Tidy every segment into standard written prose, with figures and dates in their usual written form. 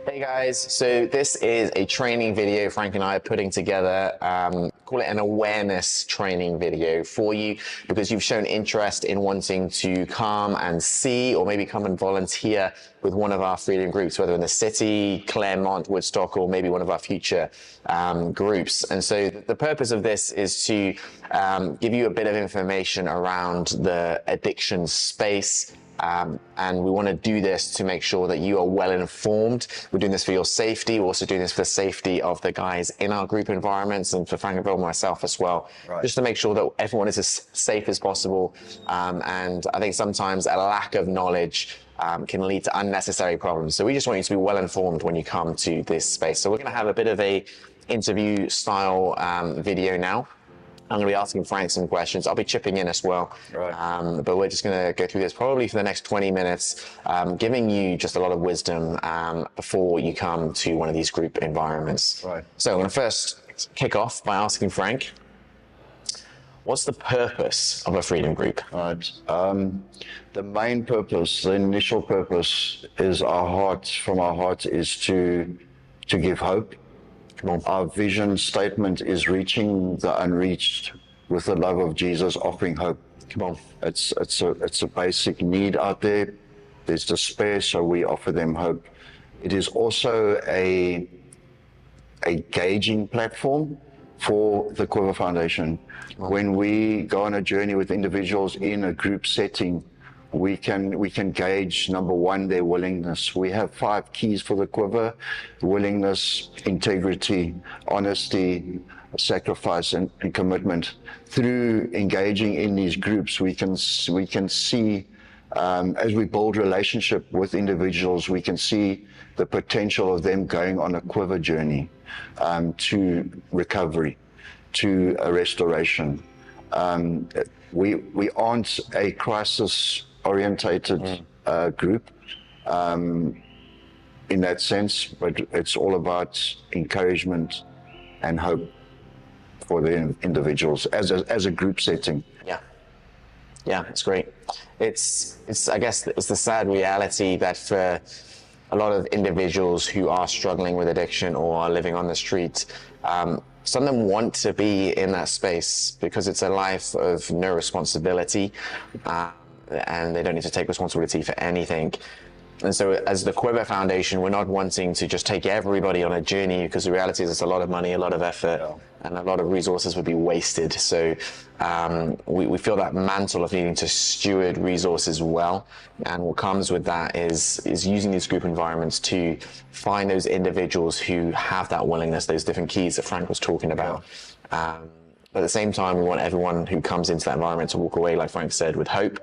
Hey guys, so this is a training video Frank and I are putting together, call it an awareness training video for you because you've shown interest in wanting to come and see or maybe come and volunteer with one of our freedom groups, whether in the city, Claremont, Woodstock, or maybe one of our future groups. And so the purpose of this is to give you a bit of information around the addiction space. And we want to do this to make sure that you are well informed. We're doing this for your safety. We're also doing this for the safety of the guys in our group environments and for Frank and myself as well, just to make sure that everyone is as safe as possible. And I think sometimes a lack of knowledge can lead to unnecessary problems. So we just want you to be well informed when you come to this space. So we're going to have a bit of a interview style video now. I'm going to be asking Frank some questions. I'll be chipping in as well. Right. But we're just going to go through this probably for the next 20 minutes, giving you just a lot of wisdom before you come to one of these group environments. Right. So I'm going to first kick off by asking Frank, what's the purpose of a freedom group? Right. The main purpose, the initial purpose is from our heart is to give hope. Our vision statement is reaching the unreached with the love of Jesus, offering hope. Come on. It's a basic need out there. There's despair, so we offer them hope. It is also a gauging platform for the Quiver Foundation. When we go on a journey with individuals in a group setting, we can gauge, number one, their willingness. We have 5 keys for the Quiver: willingness, integrity, honesty, sacrifice, and commitment. Through engaging in these groups, we can see, as we build relationship with individuals, we can see the potential of them going on a Quiver journey to recovery, to a restoration. We aren't a crisis-orientated group in that sense, but it's all about encouragement and hope for the individuals as a group setting. Yeah, it's great. I guess it's the sad reality that for a lot of individuals who are struggling with addiction or are living on the street, some of them want to be in that space because it's a life of no responsibility, and they don't need to take responsibility for anything. And so as the Quiver Foundation, we're not wanting to just take everybody on a journey, because the reality is it's a lot of money, a lot of effort, and a lot of resources would be wasted. So we feel that mantle of needing to steward resources well. And what comes with that is using these group environments to find those individuals who have that willingness, those different keys that Frank was talking about. But at the same time, we want everyone who comes into that environment to walk away, like Frank said, with hope.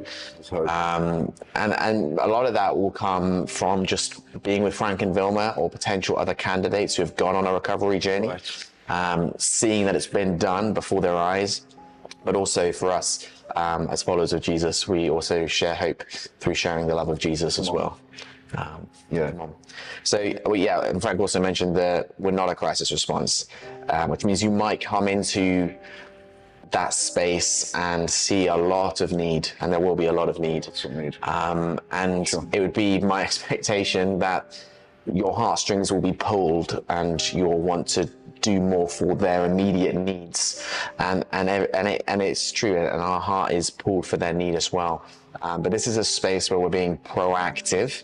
And a lot of that will come from just being with Frank and Vilma or potential other candidates who have gone on a recovery journey, seeing that it's been done before their eyes. But also for us, as followers of Jesus, we also share hope through sharing the love of Jesus as well. So, and Frank also mentioned that we're not a crisis response, which means you might come into that space and see a lot of need, and there will be a lot of need. It would be my expectation that your heartstrings will be pulled and you'll want to do more for their immediate needs, and it's true, and our heart is pulled for their need as well. But this is a space where we're being proactive.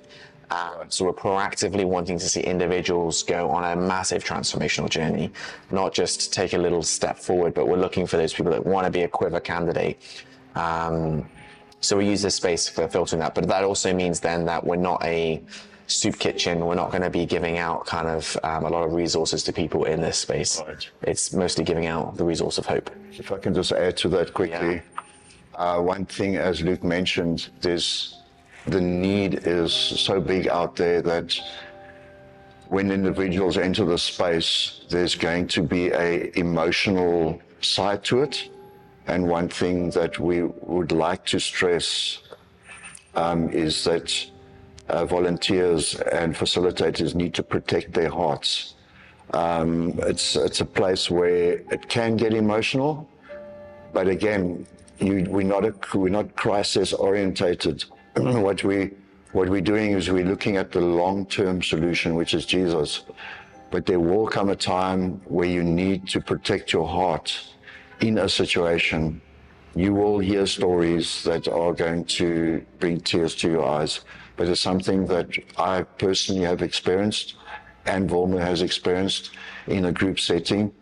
So we're proactively wanting to see individuals go on a massive transformational journey, not just take a little step forward, but we're looking for those people that want to be a Quiver candidate. So we use this space for filtering that, but that also means then that we're not a soup kitchen. We're not going to be giving out kind of a lot of resources to people in this space. It's mostly giving out the resource of hope. If I can just add to that quickly, one thing, as Luke mentioned, the need is so big out there that when individuals enter the space, there's going to be an emotional side to it. And one thing that we would like to stress is that volunteers and facilitators need to protect their hearts. It's a place where it can get emotional, but again, we're not crisis orientated. What we what we're doing is we're looking at the long-term solution, which is Jesus. But there will come a time where you need to protect your heart in a situation. You will hear stories that are going to bring tears to your eyes, but it's something that I personally have experienced, and Volmer has experienced in a group setting,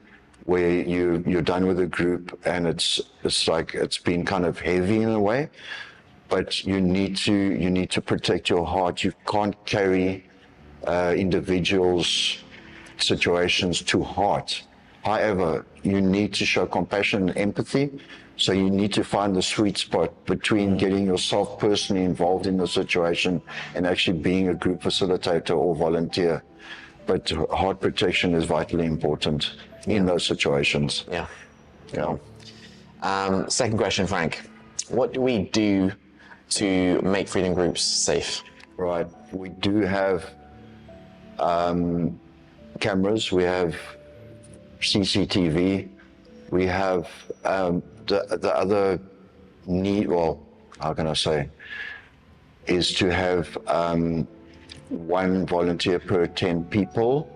where you're done with a group and it's like it's been kind of heavy in a way, but you need to protect your heart. You can't carry individuals' situations to heart. However, you need to show compassion and empathy. So you need to find the sweet spot between getting yourself personally involved in the situation and actually being a group facilitator or volunteer. But heart protection is vitally important in those situations. Yeah. Yeah. Second question, Frank. What do we do to make freedom groups safe? Right. We do have cameras. We have CCTV. We have the other need, well, how can I say, is to have one volunteer per 10 people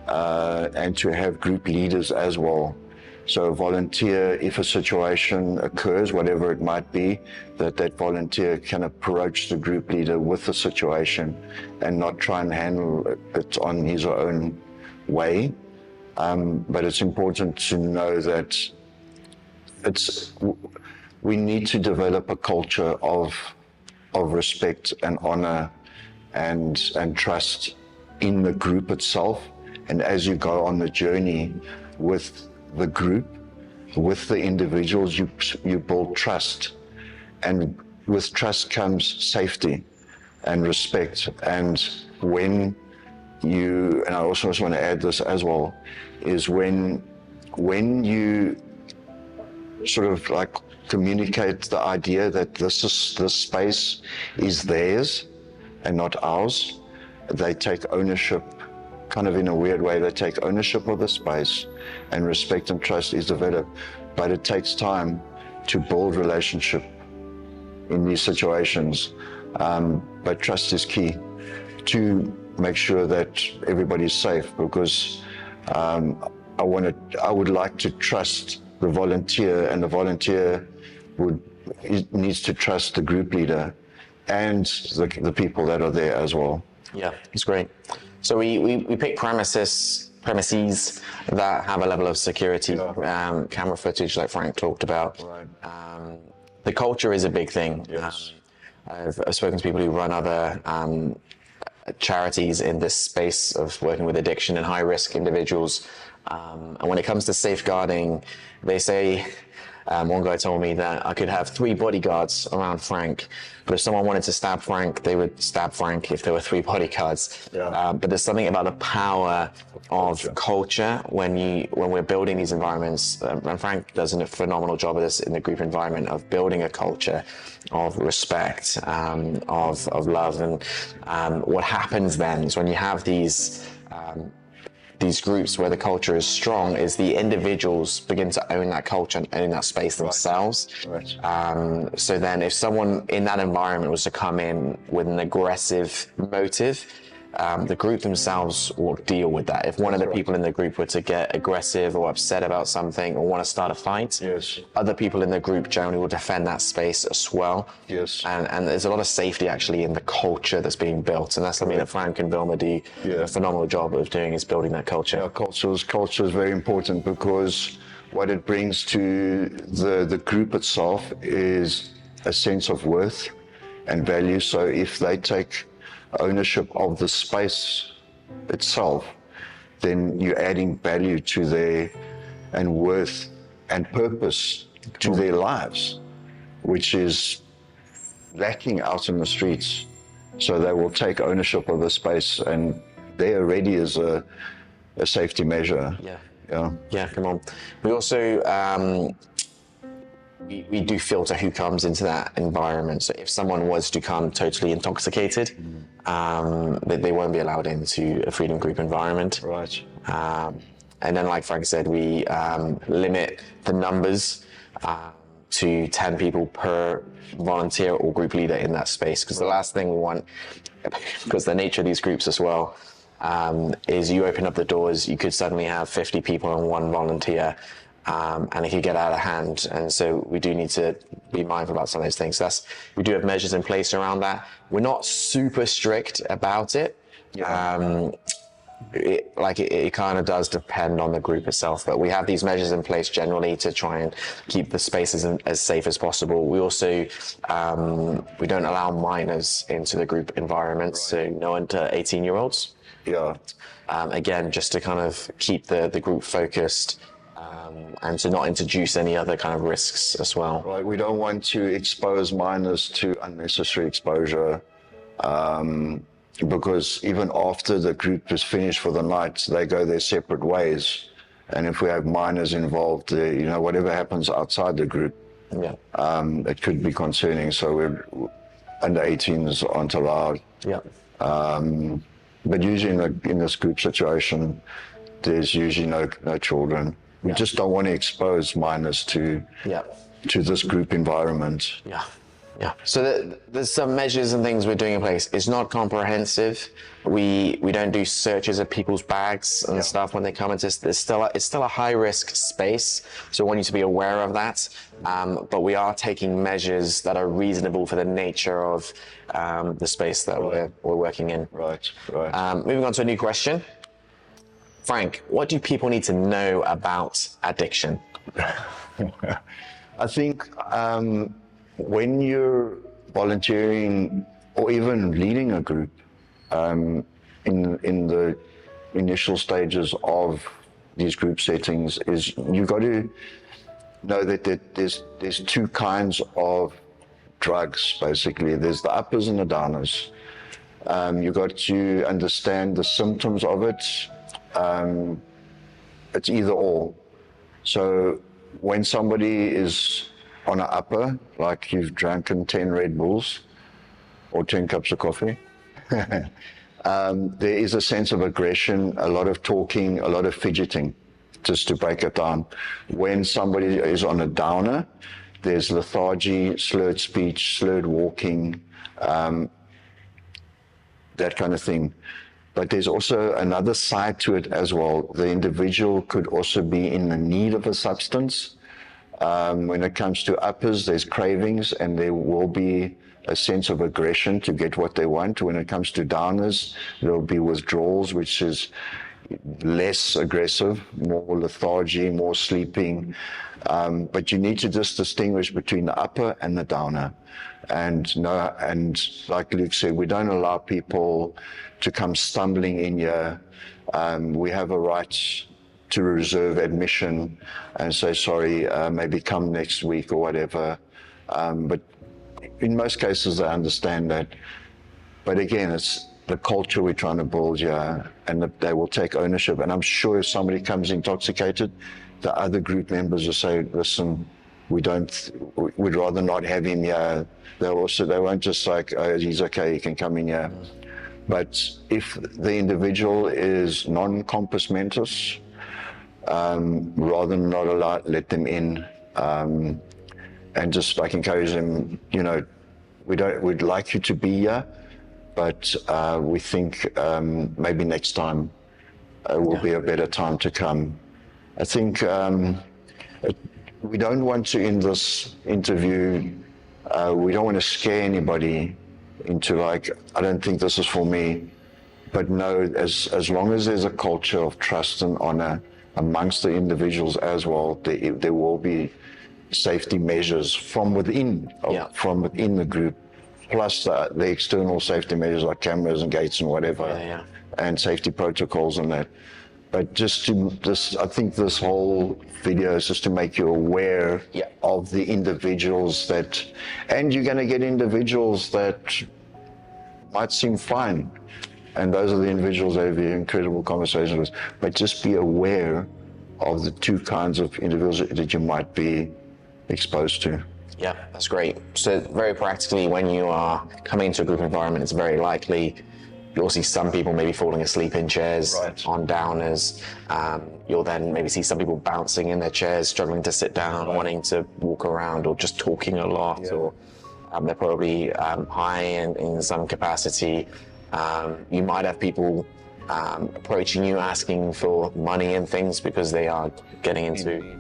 and to have group leaders as well. So a volunteer, if a situation occurs, whatever it might be, that volunteer can approach the group leader with the situation and not try and handle it on his or own way. But it's important to know that we need to develop a culture of respect and honor and trust in the group itself. And as you go on the journey with the group, with the individuals, you build trust. And with trust comes safety and respect. And when and I also just want to add this as well, is when you sort of like communicate the idea that this space is theirs and not ours, they take ownership, kind of in a weird way, they take ownership of the space, and respect and trust is developed. But it takes time to build relationship in these situations. But trust is key to make sure that everybody's safe, because I would like to trust the volunteer, and the volunteer needs to trust the group leader and the people that are there as well. Yeah, it's great. So we pick premises that have a level of security, camera footage like Frank talked about. Right. The culture is a big thing. Yes. I've spoken to people who run other charities in this space of working with addiction and high-risk individuals. And when it comes to safeguarding, they say, one guy told me that I could have 3 bodyguards around Frank, but if someone wanted to stab Frank, they would stab Frank if there were 3 bodyguards. Yeah. But there's something about the power of culture when we're building these environments, and Frank does a phenomenal job of this in the group environment, of building a culture of respect, of love. And what happens then is when you have these groups where the culture is strong, is the individuals begin to own that culture and own that space themselves. Right. So then if someone in that environment was to come in with an aggressive motive, the group themselves will deal with that. If one of the people in the group were to get aggressive or upset about something or want to start a fight, Yes. other people in the group generally will defend that space as well. Yes. And there's a lot of safety actually in the culture that's being built, and that's something that Frank and Vilma do a phenomenal job of doing, is building that culture. Yeah, culture is very important, because what it brings to the group itself is a sense of worth and value. So if they take ownership of the space itself, then you're adding value to and worth and purpose to their lives, which is lacking out in the streets. So they will take ownership of the space, and they already is a safety measure. Yeah, come on. We also we do filter who comes into that environment. So if someone was to come totally intoxicated, they won't be allowed into a freedom group environment. Right. And then, like Frank said, we limit the numbers to 10 people per volunteer or group leader in that space. Because the last thing we want, because the nature of these groups as well, is you open up the doors, you could suddenly have 50 people and one volunteer, and it could get out of hand. And so we do need to be mindful about some of those things. We do have measures in place around that. We're not super strict about it. It kind of does depend on the group itself, but we have these measures in place generally to try and keep the spaces as safe as possible. We also we don't allow minors into the group environments, so no under 18-year-olds. Again, just to kind of keep the group focused, and to not introduce any other kind of risks as well. Right, we don't want to expose minors to unnecessary exposure. Because even after the group is finished for the night, they go their separate ways. And if we have minors involved, whatever happens outside the group, it could be concerning. So we're under 18s aren't allowed. But usually in this group situation, there's usually no children. We just don't want to expose minors to this group environment. So there's some measures and things we're doing in place. It's not comprehensive. We don't do searches of people's bags and stuff when they come into this. It's still a high risk space, so I want you to be aware of that. But we are taking measures that are reasonable for the nature of the space that we're working in. Right. Moving on to a new question. Frank, what do people need to know about addiction? I think when you're volunteering or even leading a group in the initial stages of these group settings, is you've got to know that there's two kinds of drugs, basically. There's the uppers and the downers. You've got to understand the symptoms of it. It's either or. So when somebody is on an upper, like you've drunken 10 Red Bulls or 10 cups of coffee, there is a sense of aggression, a lot of talking, a lot of fidgeting, just to break it down. When somebody is on a downer, there's lethargy, slurred speech, slurred walking, that kind of thing. But there's also another side to it as well. The individual could also be in the need of a substance. When it comes to uppers, there's cravings, and there will be a sense of aggression to get what they want. When it comes to downers, there will be withdrawals, which is less aggressive, more lethargy, more sleeping. But you need to just distinguish between the upper and the downer. And like Luke said, we don't allow people to come stumbling in here. We have a right to reserve admission and say, sorry, maybe come next week or whatever. But in most cases, they understand that. But again, it's the culture we're trying to build here, and they will take ownership. And I'm sure if somebody comes intoxicated, the other group members will say, listen, we'd rather not have him here. They won't just like, oh, he's okay, he can come in here. But if the individual is non-compos mentis, rather than not let them in, and just like encourage them, we'd like you to be here, but we think maybe next time will be a better time to come. I think we don't want to, in this interview, we don't want to scare anybody into like, I don't think this is for me. But no, as long as there's a culture of trust and honor amongst the individuals as well, there will be safety measures from within the group, plus the external safety measures like cameras and gates and whatever, and safety protocols and that. But I think this whole video is just to make you aware of the individuals and you're going to get individuals that might seem fine. And those are the individuals that have incredible conversations with. But just be aware of the two kinds of individuals that you might be exposed to. Yeah, that's great. So very practically, when you are coming into a group environment, it's very likely you'll see some people maybe falling asleep in chairs on downers. You'll then maybe see some people bouncing in their chairs, struggling to sit down, wanting to walk around, or just talking a lot, or they're probably high in some capacity. You might have people approaching you asking for money and things because they are getting into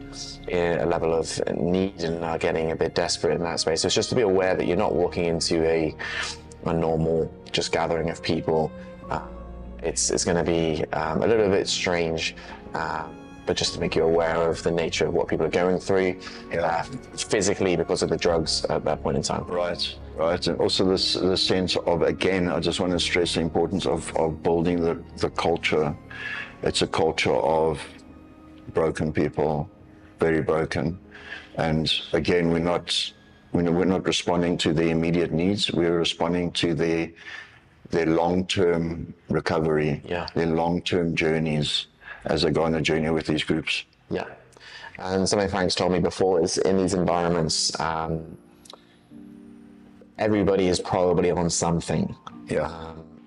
a level of need and are getting a bit desperate in that space. So it's just to be aware that you're not walking into a normal just gathering of people. It's going to be a little bit strange, but just to make you aware of the nature of what people are going through physically because of the drugs at that point in time. Right. And also this sense of, again, I just want to stress the importance of building the culture. It's a culture of broken people, very broken. And again, we're not responding to the immediate needs. We're responding to their long-term recovery, their long-term journeys as they go on a journey with these groups. Yeah. And something Frank's told me before is in these environments, everybody is probably on something.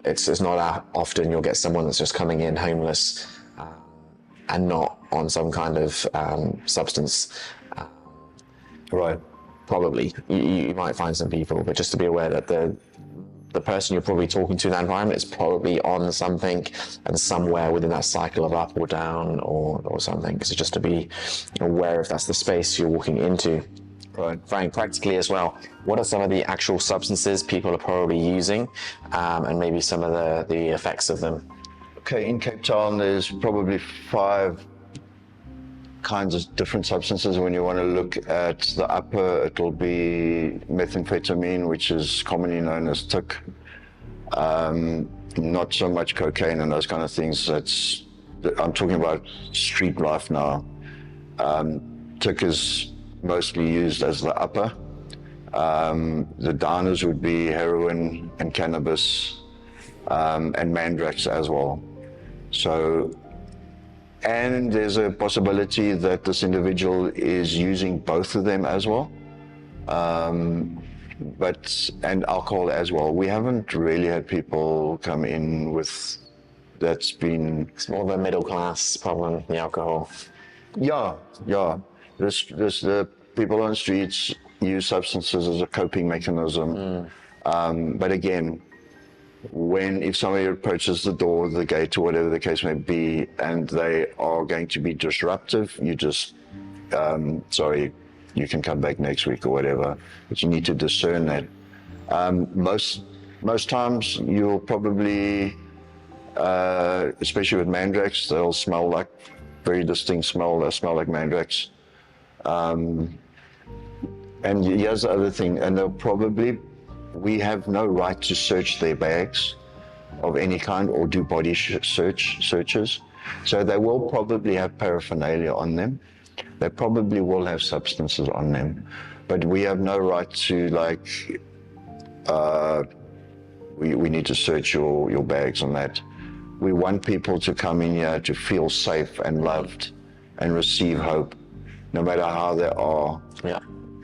It's not often you'll get someone that's just coming in homeless and not on some kind of substance. Probably. You might find some people, but just to be aware that the person you're probably talking to in that environment is probably on something and somewhere within that cycle of up or down or something. So just to be aware if that's the space you're walking into. Frank, practically as well, what are some of the actual substances people are probably using and maybe some of the effects of them? Okay, in CapeTown there's probably 5 kinds of different substances. When you want to look at the upper, it'll be methamphetamine, which is commonly known as tic. Not so much cocaine and those kind of things. I'm talking about street life now. Tic is mostly used as the upper. The downers would be heroin and cannabis and mandrax as well. And there's a possibility that this individual is using both of them as well, and alcohol as well. We haven't really had people come in with that's been... It's more of a middle class problem, the alcohol. Yeah. There's the people on the streets use substances as a coping mechanism. But again, if somebody approaches the door, the gate, or whatever the case may be, and they are going to be disruptive, you just, sorry, you can come back next week or whatever, but you need to discern that. Most times you'll probably, especially with mandrax, they'll smell like, very distinct smell, they smell like mandrax. And here's the other thing, and they'll probably, we have no right to search their bags of any kind or do body searches. So they will probably have paraphernalia on them. They probably will have substances on them. But we have no right to we need to search your bags on that. We want people to come in here to feel safe and loved and receive hope, no matter how they are.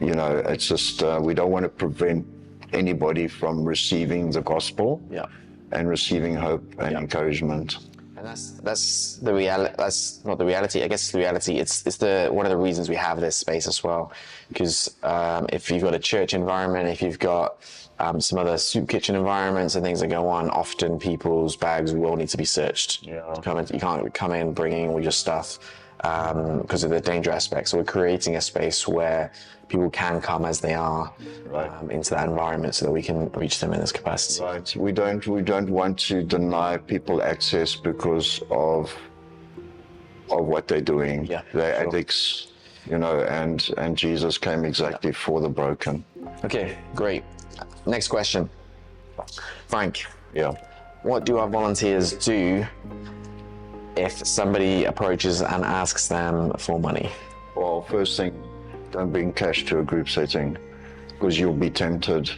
It's just, we don't want to prevent anybody from receiving the gospel and receiving hope and encouragement. And that's the reality. That's not the reality. I guess it's the reality. It's one of the reasons we have this space as well. Because if you've got a church environment, if you've got some other soup kitchen environments and things that go on, often people's bags will need to be searched. You can't come in bringing all your stuff because of the danger aspect. So we're creating a space where people can come as they are into that environment so that we can reach them in this capacity. Right. We don't want to deny people access because of what they're doing. They're addicts, and Jesus came exactly for the broken. Okay, great. Next question. Frank. Yeah. What do our volunteers do if somebody approaches and asks them for money? Well, first thing, don't bring cash to a group setting because you'll be tempted.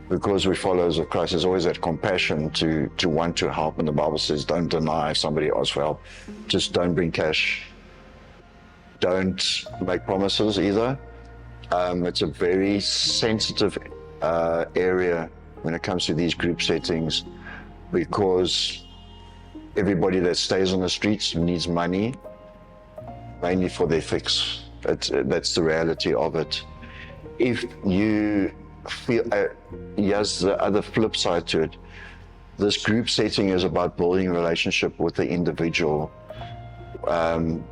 Because we followers of Christ, there's always that compassion to want to help, and the Bible says don't deny if somebody asks for help. Just don't bring cash. Don't make promises either. It's a very sensitive area when it comes to these group settings. because everybody that stays on the streets needs money, mainly for their fix. That's the reality of it. If you feel, here's the other flip side to it. This group setting is about building a relationship with the individual. And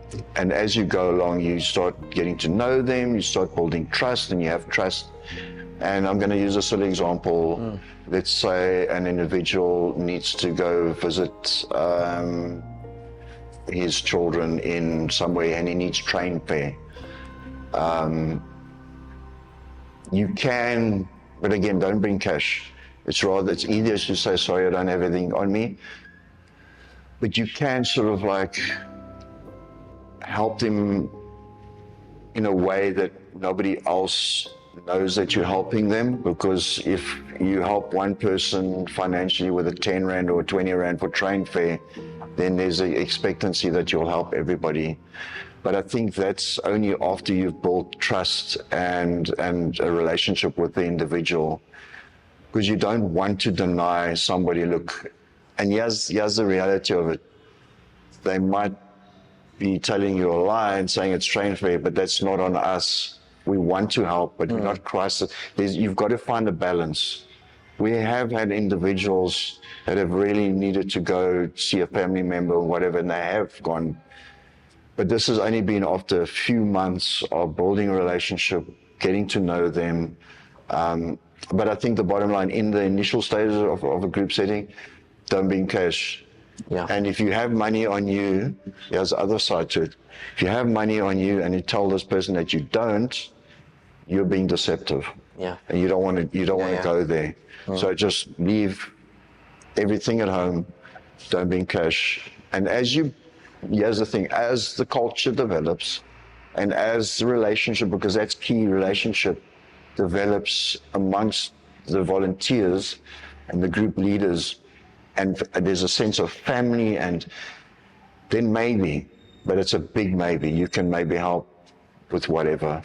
as you go along, you start getting to know them, you start building trust, and you have trust. And I'm going to use a silly example. Let's say an individual needs to go visit his children in somewhere and he needs train fare. You can, but again, don't bring cash. It's easier to say, sorry, I don't have anything on me. But you can sort of like help them in a way that nobody else knows that you're helping them, because if you help one person financially with a 10 Rand or 20 Rand for train fare, then there's an expectancy that you'll help everybody. But I think that's only after you've built trust and a relationship with the individual, because you don't want to deny somebody, look, and here's the reality of it. They might be telling you a lie and saying it's train fare, but that's not on us. We want to help, but we're not crisis. You've got to find a balance. We have had individuals that have really needed to go see a family member or whatever, and they have gone. But this has only been after a few months of building a relationship, getting to know them. But I think the bottom line, in the initial stages of a group setting, don't bring cash. Yeah. And if you have money on you, there's the other side to it. If you have money on you and you tell this person that you don't, you're being deceptive. Yeah. And you don't want to go there. So just leave everything at home. Don't bring cash. And here's the thing, as the culture develops and as the relationship, because that's key, relationship develops amongst the volunteers and the group leaders, and there's a sense of family, and then maybe, but it's a big maybe, you can maybe help with whatever.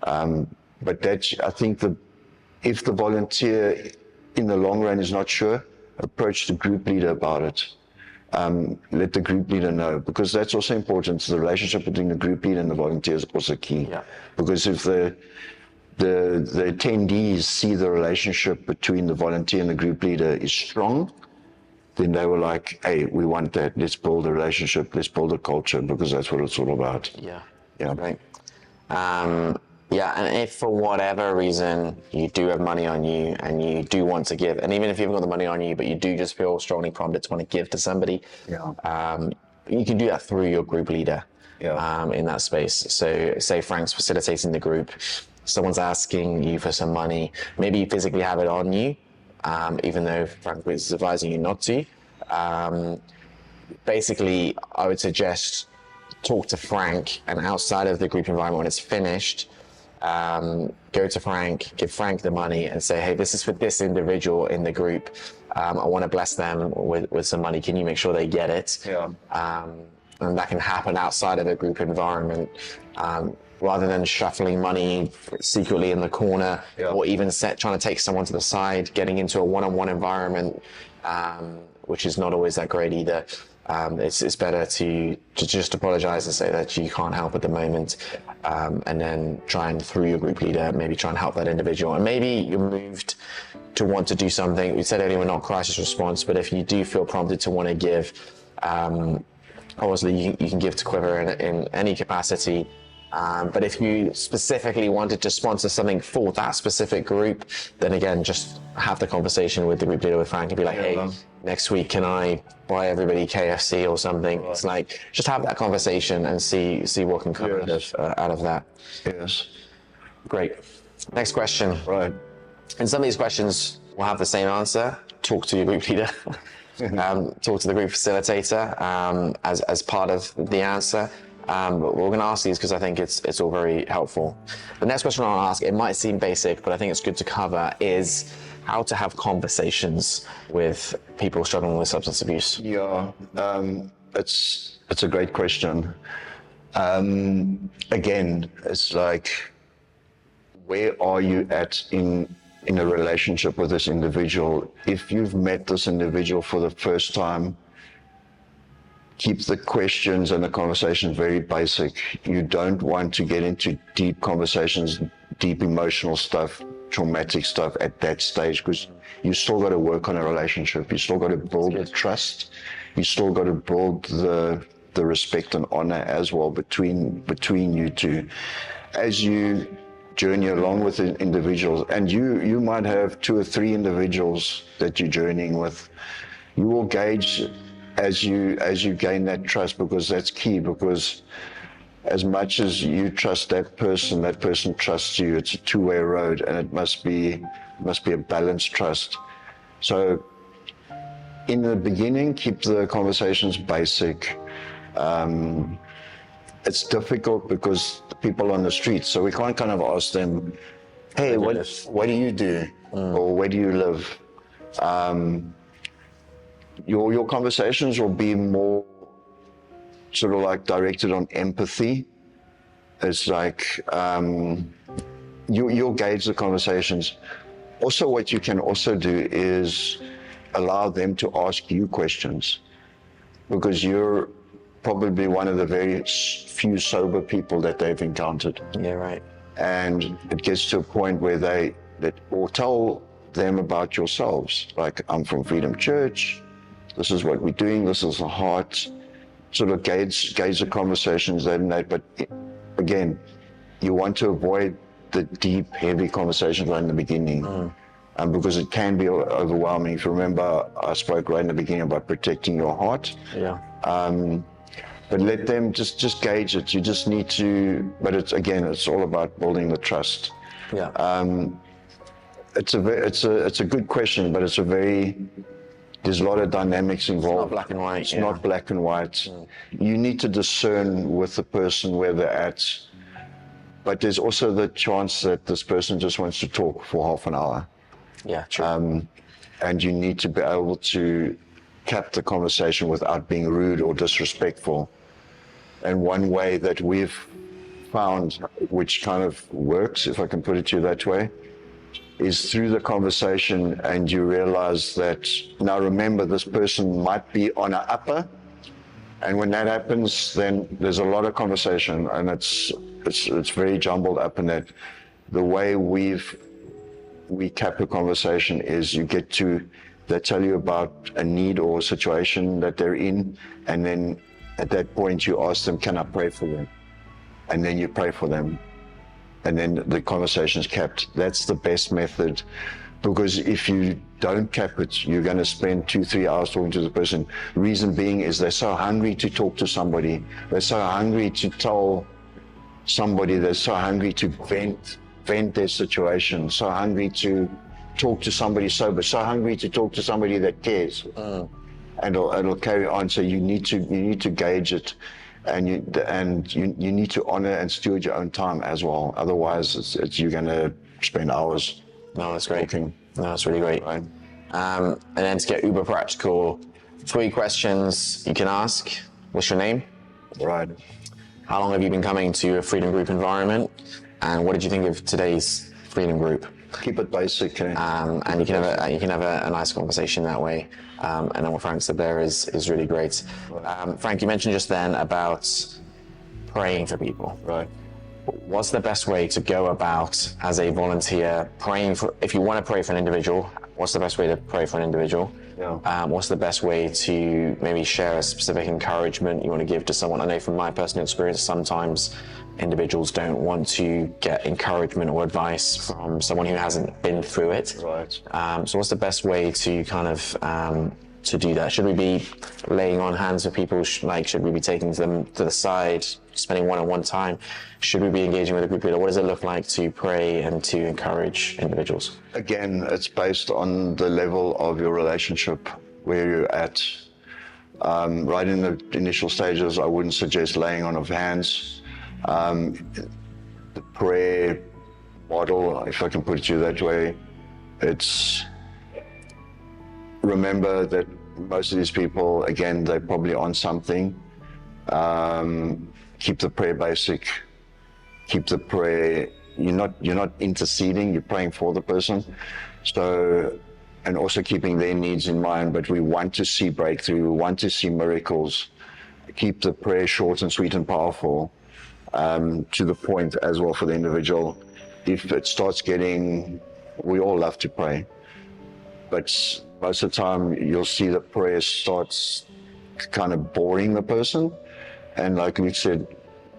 But I think if the volunteer in the long run is not sure, approach the group leader about it. Let the group leader know, because that's also important. The relationship between the group leader and the volunteer is also key. Yeah. Because if the attendees see the relationship between the volunteer and the group leader is strong, then they were like, hey, we want that. Let's build a relationship. Let's build a culture, because that's what it's all about. Yeah. Yeah. Right. Yeah, and if for whatever reason you do have money on you and you do want to give, and even if you haven't got the money on you, but you do just feel strongly prompted to want to give to somebody, you can do that through your group leader in that space. So say Frank's facilitating the group, someone's asking you for some money, maybe you physically have it on you, even though Frank is advising you not to. Basically, I would suggest talk to Frank, and outside of the group environment, when it's finished, go to Frank, give Frank the money and say, hey, this is for this individual in the group. I want to bless them with some money. Can you make sure they get it? Yeah. And that can happen outside of a group environment, rather than shuffling money secretly in the corner, or even trying to take someone to the side, getting into a one-on-one environment, which is not always that great either. It's better to just apologize and say that you can't help at the moment, and then try and, through your group leader, maybe try and help that individual. And maybe you're moved to want to do something. We said earlier, we're not crisis response, but if you do feel prompted to want to give, obviously you can give to Quiver in any capacity. But if you specifically wanted to sponsor something for that specific group, then again, just have the conversation with the group leader, with Frank, and be like, hey, next week, can I buy everybody KFC or something? It's like, just have that conversation and see what can come out of that. Yes. Great. Next question. Right. And some of these questions will have the same answer. Talk to your group leader. Talk to the group facilitator as part of the answer. But we're going to ask these because I think it's all very helpful. The next question I'll ask, it might seem basic, but I think it's good to cover, is how to have conversations with people struggling with substance abuse. Yeah, it's a great question. Again, it's like, where are you at in in a relationship with this individual, if you've met this individual for the first time, keep the questions and the conversations very basic. You don't want to get into deep conversations, deep emotional stuff, traumatic stuff at that stage, because you still got to work on a relationship. You still got to build trust. You still got to build the respect and honor as well between you two. As you journey along with the individuals, and you might have 2 or 3 individuals that you're journeying with, you will gauge as you gain that trust, because that's key. Because as much as you trust that person trusts you. It's a two-way road, and it must be a balanced trust. So in the beginning, keep the conversations basic. It's difficult because people on the street, so we can't kind of ask them, hey, what do you do? Or where do you live? Your conversations will be more sort of like directed on empathy. It's like you'll gauge the conversations. Also, what you can also do is allow them to ask you questions, because you're probably one of the very few sober people that they've encountered. Yeah, right. And it gets to a point where or tell them about yourselves. Like, I'm from Freedom Church. This is what we're doing. This is the heart. Sort of gauge the conversations but again, you want to avoid the deep, heavy conversations right in the beginning, because it can be overwhelming. If you remember, I spoke right in the beginning about protecting your heart. Yeah. But let them just gauge it. You just need to. But it's all about building the trust. Yeah. It's a good question, but there's a lot of dynamics involved. It's not black and white. It's not black and white. You need to discern with the person where they're at. But there's also the chance that this person just wants to talk for half an hour. Yeah, true. And you need to be able to cap the conversation without being rude or disrespectful. And one way that we've found, which kind of works, if I can put it to you that way, is through the conversation, and you realize that, now remember, this person might be on an upper, and when that happens, then there's a lot of conversation, and it's very jumbled up in that. The way we cap a conversation is they tell you about a need or a situation that they're in, and then at that point you ask them, can I pray for them? And then you pray for them. And then the conversation's capped. That's the best method, because if you don't cap it, you're going to spend 2-3 hours talking to the person. Reason being is they're so hungry to talk to somebody. They're so hungry to tell somebody. They're so hungry to vent their situation. So hungry to talk to somebody sober. So hungry to talk to somebody that cares. And it'll carry on. So you need to gauge it. And you need to honor and steward your own time as well. Otherwise, you're going to spend hours. No, that's great. Talking. No, that's really great. Right. And then to get uber practical, 3 questions you can ask. What's your name? Right. How long have you been coming to a Freedom Group environment? And what did you think of today's Freedom Group? Keep it basic. And you can have a nice conversation that way. And then what Frank said there is really great. Frank, you mentioned just then about praying for people. Right. What's the best way to go about as a volunteer praying for? If you want to pray for an individual, what's the best way to pray for an individual? Yeah. What's the best way to maybe share a specific encouragement you want to give to someone? I know from my personal experience, sometimes individuals don't want to get encouragement or advice from someone who hasn't been through it. Right. So what's the best way to kind of to do that? Should we be laying on hands with people? Should we be taking them to the side, spending one-on-one time? Should we be engaging with a group leader? What does it look like to pray and to encourage individuals? Again, it's based on the level of your relationship, where you're at. Right in the initial stages, I wouldn't suggest laying on of hands. The prayer model, if I can put it to you that way, it's remember that most of these people, again, they're probably on something. Keep the prayer basic. Keep the prayer you're not interceding, you're praying for the person. So, and also keeping their needs in mind, but we want to see breakthrough, we want to see miracles. Keep the prayer short and sweet and powerful, to the point as well for the individual. If it starts getting, we all love to pray, but most of the time you'll see the prayer starts kind of boring the person. And like we said,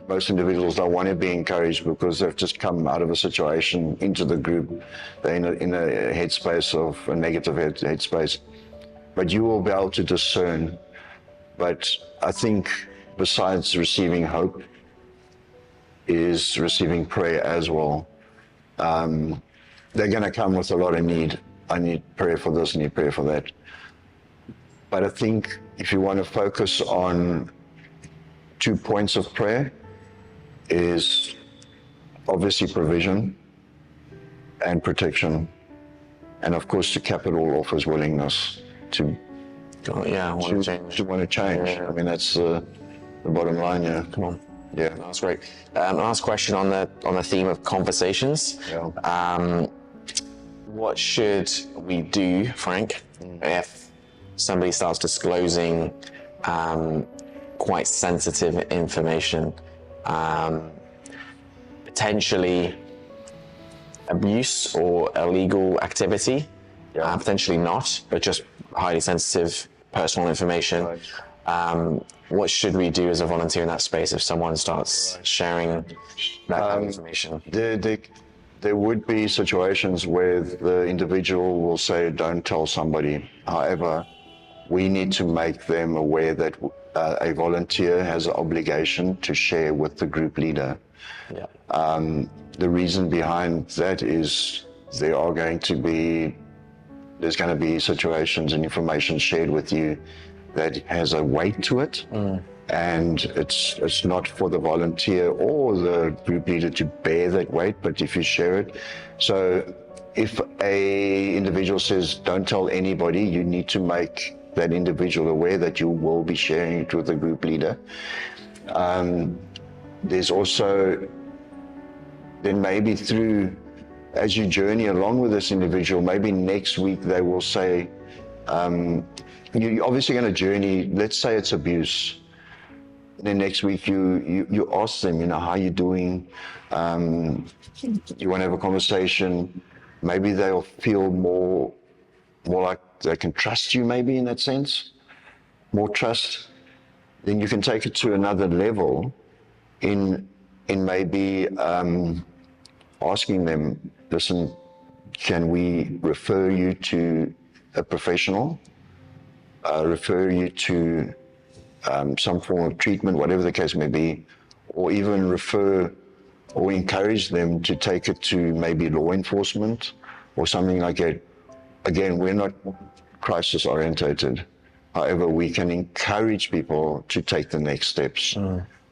most individuals don't want to be encouraged because they've just come out of a situation into the group. They're in a headspace of a negative headspace. But you will be able to discern. But I think besides receiving hope is receiving prayer as well. They're going to come with a lot of need. I need prayer for this, I need prayer for that. But I think if you want to focus on 2 points of prayer, is obviously provision and protection, and of course to cap it all off is willingness to want to change. To want to change. Yeah. I mean, that's the bottom line. Yeah. Come on. Yeah. That's great. Last question on the theme of conversations. Yeah. What should we do, Frank, if somebody starts disclosing quite sensitive information, potentially abuse or illegal activity, potentially not, but just highly sensitive personal information? Right. What should we do as a volunteer in that space if someone starts sharing that kind of information? There would be situations where the individual will say, don't tell somebody. However, we need to make them aware that a volunteer has an obligation to share with the group leader. Yeah. The reason behind that is there's going to be situations and information shared with you that has a weight to it. And it's not for the volunteer or the group leader to bear that weight, but if you share it. So if a individual says, don't tell anybody, you need to make that individual aware that you will be sharing it with the group leader. There's also, then maybe through, as you journey along with this individual, maybe next week they will say, you're obviously going to journey, let's say it's abuse. Then next week you ask them, how you doing? You want to have a conversation. Maybe they'll feel more like they can trust you, maybe in that sense, more trust. Then you can take it to another level in maybe asking them, listen, can we refer you to a professional, refer you to some form of treatment, whatever the case may be, or even refer or encourage them to take it to maybe law enforcement or something like that. Again, we're not crisis orientated. However, we can encourage people to take the next steps.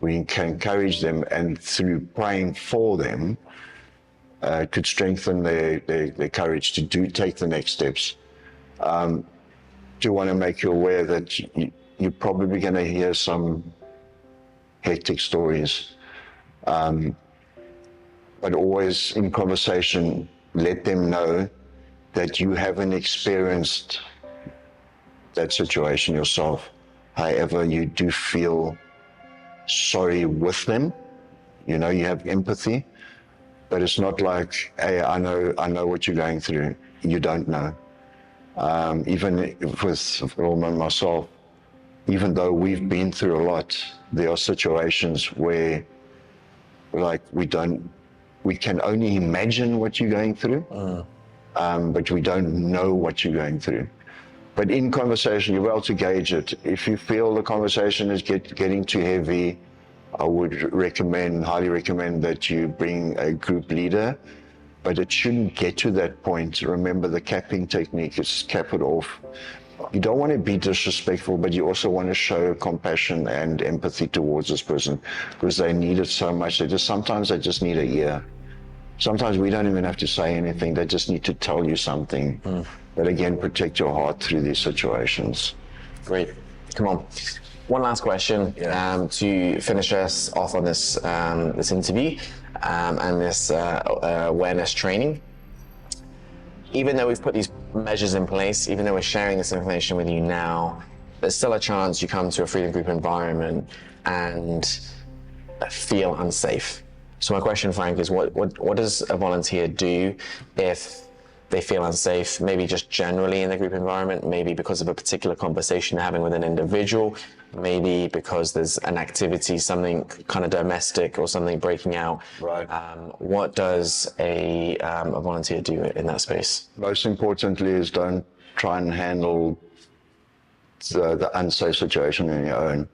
We can encourage them, and through praying for them, could strengthen their courage to take the next steps. Do want to make you aware that you're probably going to hear some hectic stories, but always in conversation, let them know that you haven't experienced that situation yourself. However, you do feel sorry with them. You have empathy, but it's not like, hey, I know what you're going through. You don't know. Even with Roma and myself, even though we've been through a lot, there are situations where, like, we can only imagine what you're going through, but we don't know what you're going through. But in conversation, you're able to gauge it. If you feel the conversation is getting too heavy, I would highly recommend that you bring a group leader, but it shouldn't get to that point. Remember, the capping technique is cap it off. You don't want to be disrespectful, but you also want to show compassion and empathy towards this person because they need it so much. Sometimes they just need a ear. Sometimes we don't even have to say anything. They just need to tell you something. But again, protect your heart through these situations. Great. Come on. One last question to finish us off on this interview. and this awareness training. Even though we've put these measures in place, even though we're sharing this information with you now, there's still a chance you come to a Freedom Group environment and feel unsafe. So my question, Frank, is what does a volunteer do if they feel unsafe, maybe just generally in the group environment, maybe because of a particular conversation they're having with an individual, maybe because there's an activity, something kind of domestic or something breaking out. Right. What does a volunteer do in that space? Most importantly is don't try and handle the unsafe situation on your own.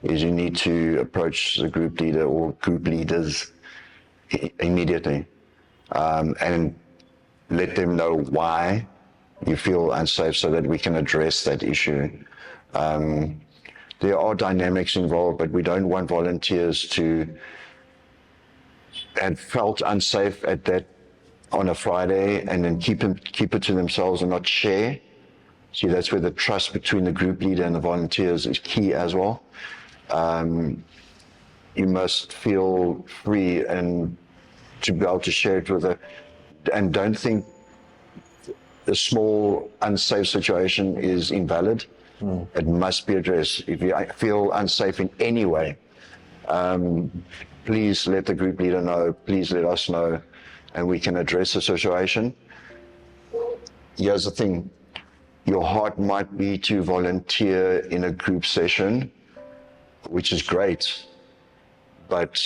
Is you need to approach the group leader or group leaders immediately, and let them know why you feel unsafe so that we can address that issue. There are dynamics involved, but we don't want volunteers to have felt unsafe at that on a Friday and then keep it to themselves and not share. See, that's where the trust between the group leader and the volunteers is key as well. You must feel free and to be able to share it with and don't think the small unsafe situation is invalid. It must be addressed. If you feel unsafe in any way, please let the group leader know, please let us know, and we can address the situation. Here's the thing, your heart might be to volunteer in a group session, which is great, but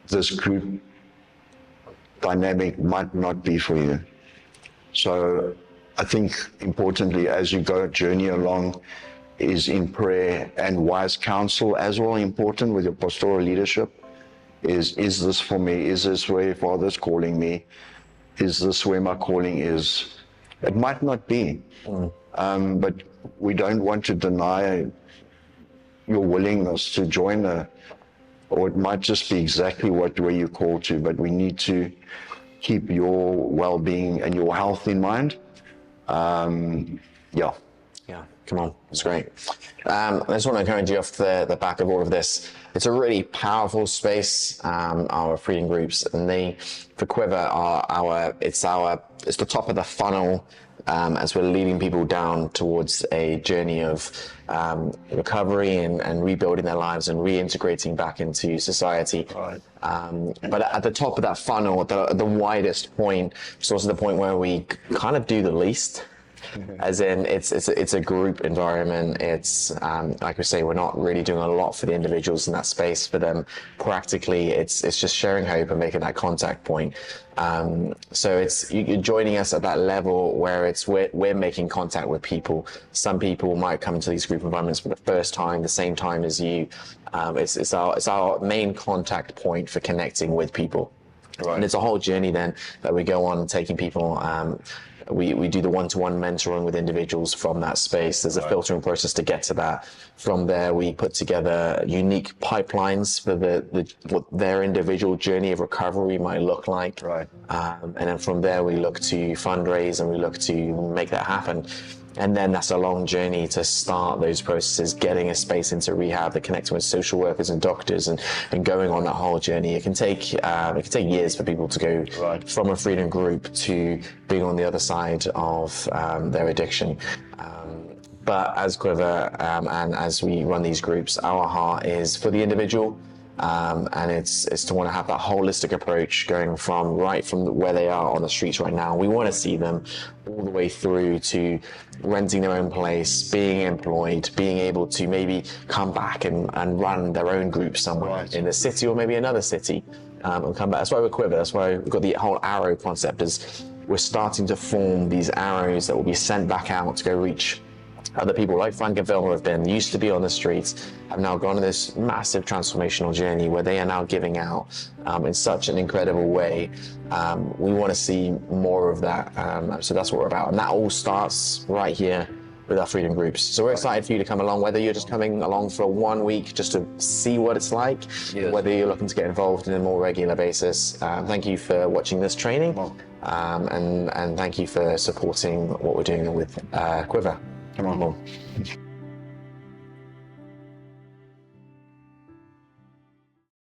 this group dynamic might not be for you. So I think importantly, as you go journey along, is in prayer and wise counsel as well important with your pastoral leadership. Is this for me? Is this where Father's calling me? Is this where my calling is? It might not be, but we don't want to deny your willingness to join or it might just be exactly where you're called to, but we need to keep your well-being and your health in mind. Yeah, come on, it's great. I just want to encourage you off the back of all of this. It's a really powerful space, our freedom groups, and they, for Quiver, are it's the top of the funnel as we're leading people down towards a journey of recovery and rebuilding their lives and reintegrating back into society. Right. But at the top of that funnel, the widest point, it's also the point where we kind of do the least. As in, it's a group environment. It's like we say, we're not really doing a lot for the individuals in that space. For them, practically, it's just sharing hope and making that contact point. So you're joining us at that level where we're making contact with people. Some people might come into these group environments for the first time, the same time as you. It's our main contact point for connecting with people. Right. And it's a whole journey then that we go on taking people. We do the one-to-one mentoring with individuals from that space. There's a filtering process to get to that. From there, we put together unique pipelines for what their individual journey of recovery might look like. Right. And then from there, we look to fundraise and we look to make that happen. And then that's a long journey to start those processes, getting a space into rehab, the connecting with social workers and doctors and going on that whole journey. It can take years for people to go from a freedom group to being on the other side of their addiction. But as Quiver and as we run these groups, our heart is for the individual. And it's to want to have that holistic approach going from where they are on the streets right now. We want to see them all the way through to renting their own place, being employed, being able to maybe come back and run their own group somewhere in the city or maybe another city and come back. That's why we're Quiver. That's why we've got the whole arrow concept is we're starting to form these arrows that will be sent back out to go reach other people like Frank and Phil who have been used to be on the streets, have now gone on this massive transformational journey where they are now giving out in such an incredible way. We want to see more of that. So that's what we're about. And that all starts right here with our freedom groups. So we're excited for you to come along, whether you're just coming along for 1 week just to see what it's like, whether you're looking to get involved in a more regular basis. Thank you for watching this training and thank you for supporting what we're doing with Quiver. Come on.